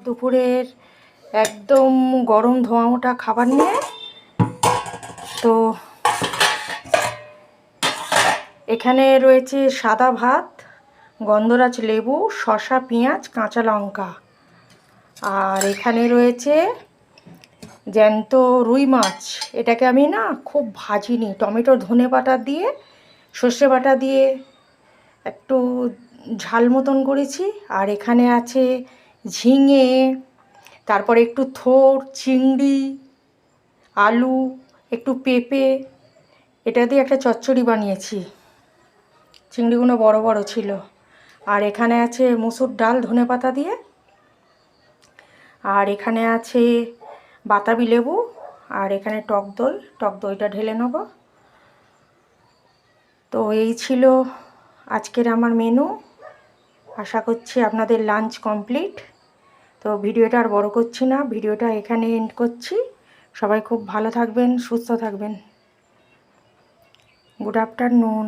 দুপুরের একদম গরম ধোঁয়া ওঠা খাবার নিয়ে। তো এখানে রয়েছে সাদা ভাত, গন্ধরাজ লেবু, শসা, পেঁয়াজ, কাঁচা লঙ্কা। আর এখানে রয়েছে জ্যান্ত রুই মাছ। এটাকে আমি না খুব ভাজিনি, টমেটো ধনে বাটা দিয়ে সর্ষে বাটা দিয়ে একটু ঝাল মতন করেছি। আর এখানে আছে ঝিঙে, তারপরে একটু থোড়, চিংড়ি, আলু, একটু পেঁপে, এটা দিয়ে একটা চচ্চড়ি বানিয়েছি। চিংড়িগুলো বড় বড় ছিল। আর এখানে আছে মুসুর ডাল ধনেপাতা দিয়ে। আর এখানে আছে বাতাবি লেবু। আর এখানে টক দই, টক দইটা ঢেলে নেব। তো এই ছিল আজকের আমার মেনু। আশা করছি আপনাদের লাঞ্চ কমপ্লিট। তো ভিডিওটা আর বড় করছি না, ভিডিওটা এখানে এন্ড করছি। সবাই খুব ভালো থাকবেন, সুস্থ থাকবেন। Good afternoon.